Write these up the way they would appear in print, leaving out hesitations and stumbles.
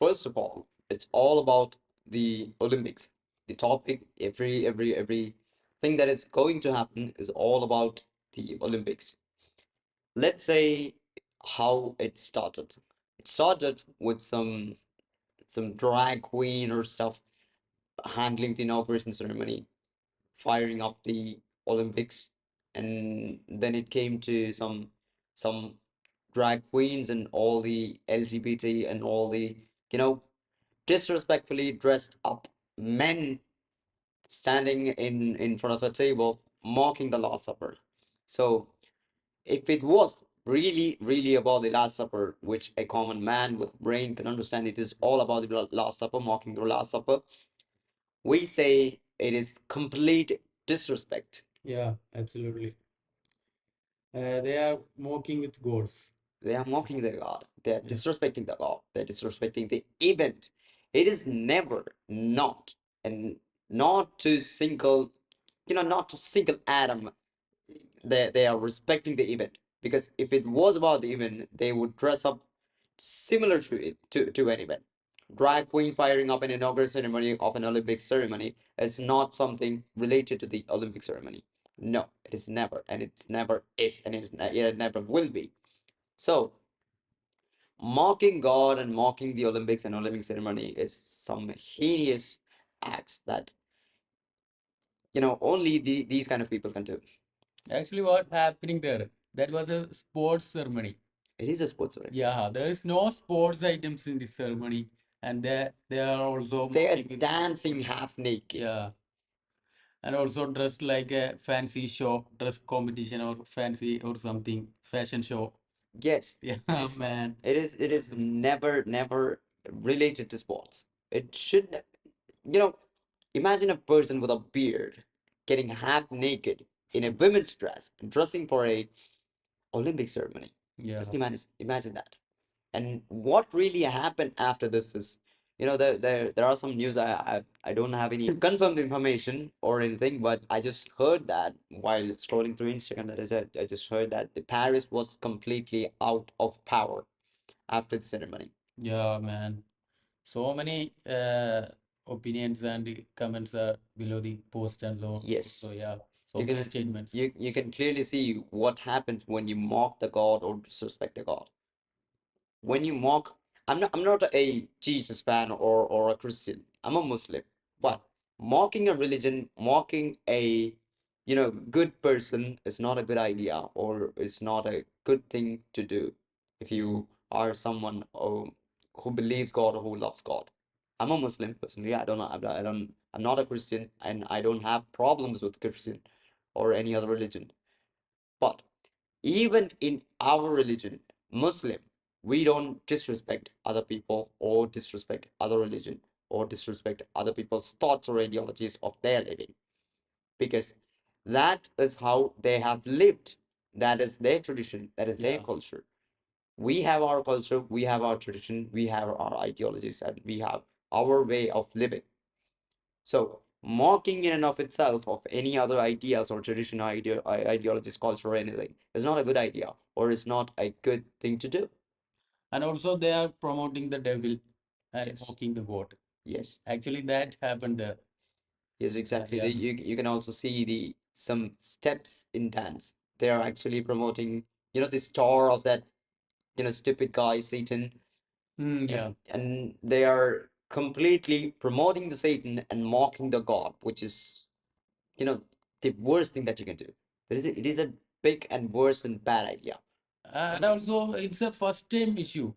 First of all, it's all about the Olympics. The topic, every thing that is going to happen is all about the Olympics. Let's say how it started. It started with some drag queen or stuff handling the inauguration ceremony, firing up the Olympics, and then it came to some drag queens and all the LGBT and all the you know disrespectfully dressed up men standing in front of a table mocking the Last Supper. So if it was really about the Last Supper, which a common man with brain can understand, it is all about the Last Supper, mocking the Last Supper. We say it is complete disrespect. Yeah, absolutely. They are mocking with gods. They are mocking the God. They are Yeah. disrespecting the God. They're disrespecting the event. It is never not and not to single, not to single atom. They are respecting the event because if it was about the event, they would dress up similar to it to an event. Drag queen firing up an inaugural ceremony of an Olympic ceremony is not something related to the Olympic ceremony. No, it is never, and it never is, and it never will be. So mocking God and mocking the Olympics and Olympic ceremony is some heinous acts that only these kind of people can do. Actually, what happening there? That was a sports ceremony. It is a sports event. Yeah, there is no sports items in this ceremony, and they are also They are mocking with dancing gods. half naked. Yeah, and also dressed like a fancy show, dress competition or fancy or something fashion show. Yes, Yeah, it is. man. It is never related to sports. It should, you know, imagine a person with a beard getting half naked in a women's dress, dressing for a Olympic ceremony. Yeah. Just imagine that. And what really happened after this is, there are some news. I don't have any confirmed information or anything, but I just heard that while scrolling through Instagram. That is, I just heard that the Paris was completely out of power after the ceremony. Yeah, man. So many opinions and comments are below the post and so. Yes, So yeah, so you many can statements. you can clearly see what happens when you mock the god or disrespect the god. When you mock, I'm not a Jesus fan or a Christian. I'm a Muslim. Yeah. But mocking a religion, mocking a good person is not a good idea or is not a good thing to do if you are someone who believes God or who loves God. I'm a Muslim personally. I'm not a Christian and I don't have problems with Christian or any other religion. But even in our religion, Muslim, we don't disrespect other people or disrespect other religion or disrespect other people's thoughts or ideologies of their living because that is how they have lived. That is their tradition, that is their Yeah. culture. We have our culture, we have our tradition, we have our ideologies, and we have our way of living. So, mocking in and of itself of any other ideas or traditional ideologies, culture, or anything is not a good idea or is not a good thing to do. And also they are promoting the devil and Yes, mocking the god. yes, Actually, that happened there. yes, exactly. Yeah. You can also see the some steps in dance. They are actually promoting, the star of that, stupid guy, Satan, Mm, yeah. and they are completely promoting the Satan and mocking the God, which is you know the worst thing that you can do. It is a big and worse and bad idea. And also, it's a first time issue.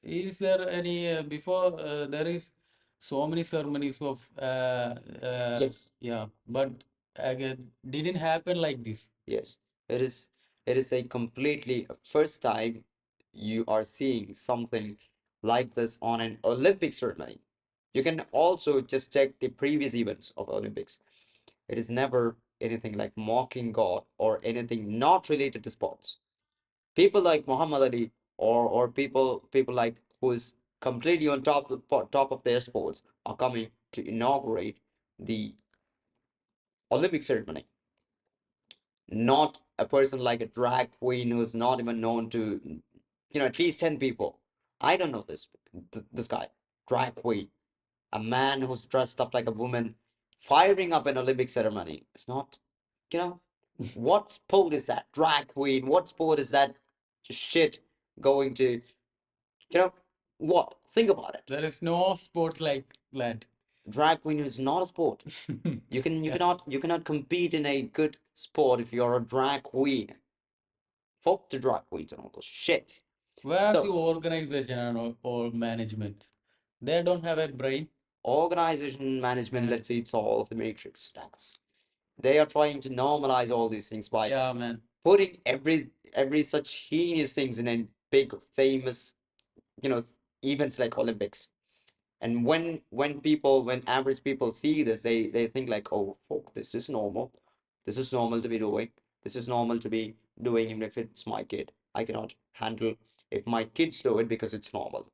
Is there any before there is so many ceremonies of Yes, yeah, but again, didn't happen like this. yes, it is a completely first time you are seeing something like this on an Olympic ceremony. You can also just check the previous events of Olympics. It is never anything like mocking God or anything not related to sports. People like Muhammad Ali or people like who is completely on top of their sports are coming to inaugurate the Olympic ceremony. Not a person like a drag queen who's not even known to at least 10 people. I don't know this guy, drag queen, a man who's dressed up like a woman, firing up an Olympic ceremony. It's not, you know, what sport is that? Drag queen. What sport is that? Shit going to, what? Think about it. There is no sports like that. Drag queen is not a sport. Yeah. You cannot compete in a good sport if you're a drag queen. Fuck the drag queens and all those shits. Where the So organization and all management? They don't have a brain. organization management, Man. let's say it's all of the matrix. They are trying to normalize all these things by Yeah, man. putting every such heinous things in a big famous, you know, events like Olympics. And when average people see this, they think like, oh fuck, this is normal. This is normal to be doing. This is normal to be doing even if it's my kid. I cannot handle if my kids do it because it's normal.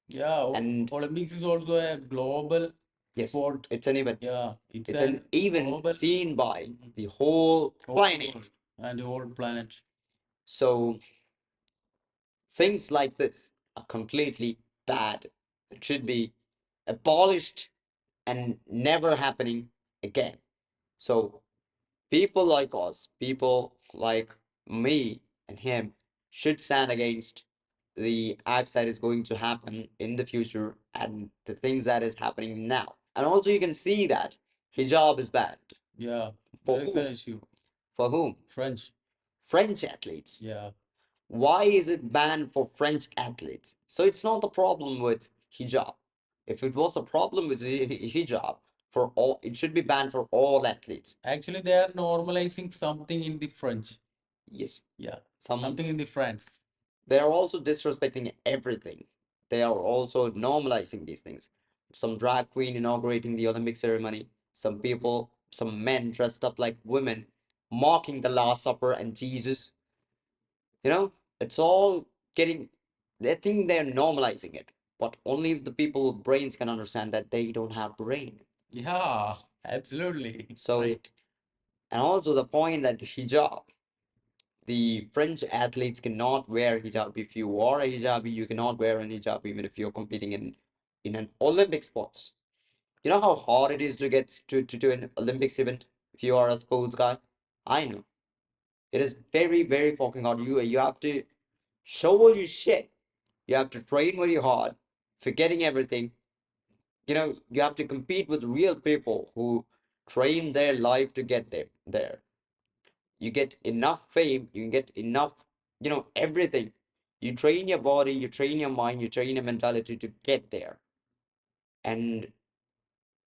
Yeah, And Olympics is also a global yes, sport. it's an event. Yeah, it's It's an an event global seen by the whole whole planet. world and the whole planet. So things like this are completely bad. It should be abolished and never happening again. So people like us, people like me and him should stand against the acts that is going to happen in the future and the things that is happening now. And also you can see that hijab is banned. Yeah, For there is whom? an issue. For whom? French. French athletes. Yeah. Why is it banned for French athletes? So it's not the problem with hijab. If it was a problem with hijab, for all, it should be banned for all athletes. Actually, they are normalizing something in the French. Yes, Yeah, some something in the France. they are also disrespecting everything. They are also normalizing these things. Some drag queen inaugurating the Olympic ceremony. Some people, some men dressed up like women, mocking the Last Supper and Jesus. It's all getting. They think they're normalizing it, but only the people with brains can understand that they don't have brain. Yeah, absolutely. So, Right. and also the point that hijab, the French athletes cannot wear hijab. If you are a hijabi, you cannot wear an hijab even if you're competing in an Olympic sports. You know how hard it is to get to do an Olympics event if you are a sports guy? I know. It is very, very fucking hard. You have to show all your shit. You have to train very hard, forgetting everything. You have to compete with real people who train their life to get there. You get enough fame, you get enough, everything. You train your body, you train your mind, you train your mentality to get there. And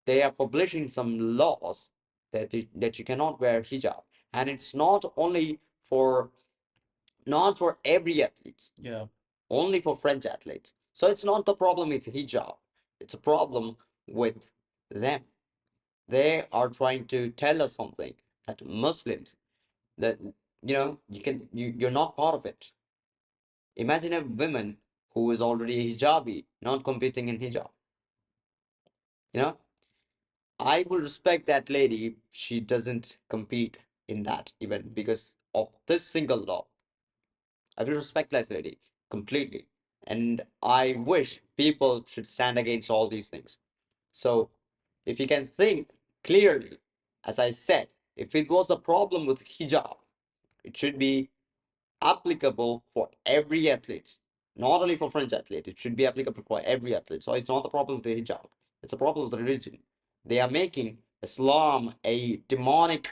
they are publishing some laws that you cannot wear hijab. And it's for not for every athlete, Yeah. only for French athletes. So it's not the problem with hijab. It's a problem with them. They are trying to tell us something that Muslims that you're not part of it. Imagine a woman who is already a hijabi not competing in hijab. You know, I will respect that lady if she doesn't compete in that event because of this single law. I will respect that lady completely. And I wish people should stand against all these things. So, if you can think clearly, as I said, if it was a problem with hijab, it should be applicable for every athlete, not only for French athletes. It should be applicable for every athlete. So it's not the problem with the hijab. It's a problem with the religion. They are making Islam a demonic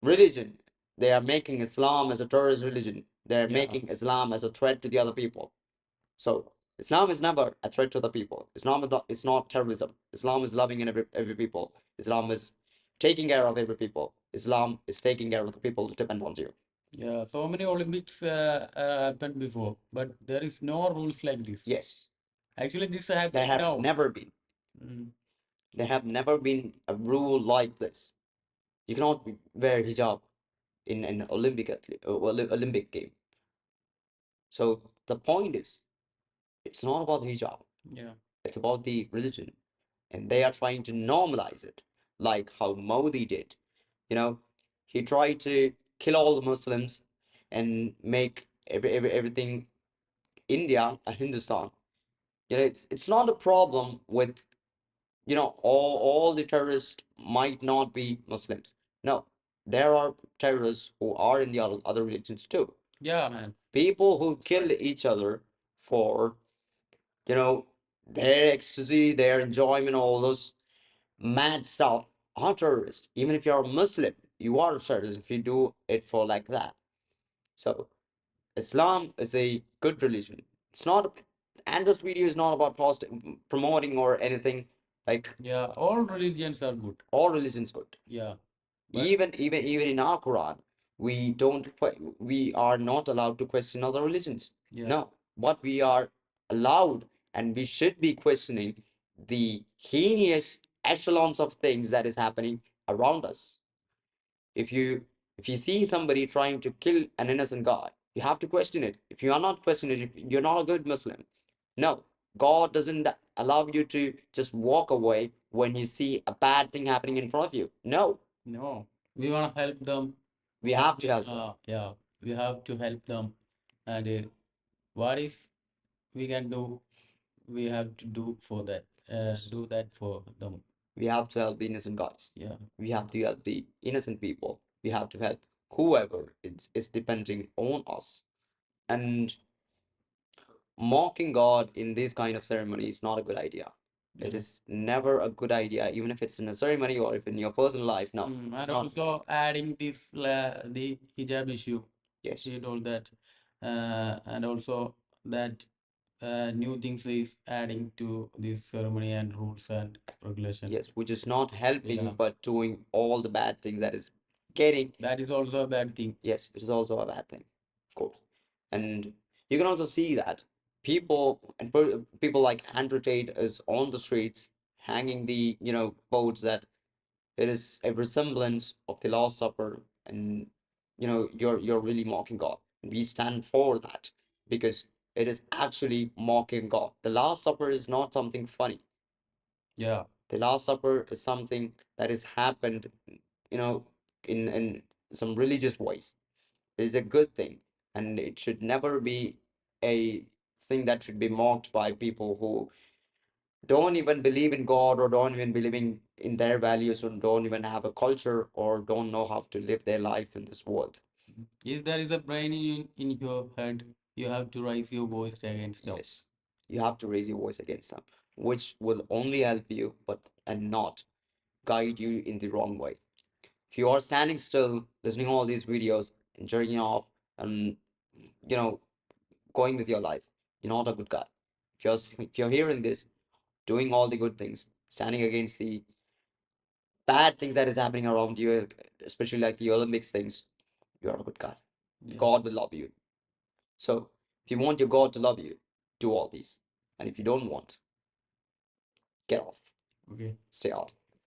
religion. They are making Islam as a terrorist religion. They are Yeah. making Islam as a threat to the other people. So Islam is never a threat to the people. Islam is not terrorism. Islam is loving in every people. Islam is taking care of every people. Islam is taking care of the people who depend on you. Yeah, so many Olympics happened before, but there is no rules like this. Yes, Actually, this is there happening have now. never been. Mm. There have never been a rule like this. You cannot wear hijab in an Olympic game. So the point is, it's not about hijab. Yeah. It's about the religion, and they are trying to normalize it, like how Modi did. You know, he tried to kill all the Muslims and make everything India a Hindustan. it's not a problem with, all the terrorists might not be Muslims. No, there are terrorists who are in the other religions too. Yeah, man. People who kill each other for, you know, their ecstasy, their enjoyment, all those mad stuff are terrorists. Even if you're a Muslim, you are a terrorist if you do it for like that. So Islam is a good religion. It's not, and this video is not about promoting or anything. Like, Yeah, all religions are good. all religions good. Yeah, but Even in our Quran, we are not allowed to question other religions. yeah, No, but we are allowed, and we should be questioning the heinous echelons of things that is happening around us. If you if you see somebody trying to kill an innocent guy, you have to question it. If you are not questioning it, you're not a good Muslim. No, God doesn't allow you to just walk away when you see a bad thing happening in front of you. No, no, we want to help them. we have to help them. Yeah, we have to help them. And what is we can do? We have to do for that. Yes. Do that for them. We have to help the innocent guys. Yeah, We have to help the innocent people. We have to help whoever is depending on us. And mocking God in this kind of ceremony is not a good idea. It yeah. is never a good idea, even if it's in a ceremony or if in your personal life. No, it's And not. also adding this the hijab issue. Yes, She told that, and also that new things is adding to this ceremony and rules and regulations. yes, which is not helping Yeah, but doing all the bad things that is getting. that is also a bad thing. Yes, it is also a bad thing, of course. And you can also see that people like Andrew Tate is on the streets hanging the, quotes that it is a resemblance of the Last Supper, and you're really mocking God. We stand for that because it is actually mocking God. The Last Supper is not something funny. Yeah, The Last Supper is something that has happened, you know, in some religious ways. It is a good thing, and it should never be a thing that should be mocked by people who don't even believe in God or don't even believing in their values or don't even have a culture or don't know how to live their life in this world. if there is a brain in your head, you have to raise your voice against them. Yes, you have to raise your voice against them, which will only help you, but and not guide you in the wrong way. If you are standing still, listening to all these videos and jerking off and you know going with your life, you're not a good guy. If you're hearing this, doing all the good things, standing against the bad things that is happening around you, especially like the Olympics things, you're a good guy. Yeah. God will love you. So if you want your God to love you, do all these. And if you don't want, get off. Okay. Stay out.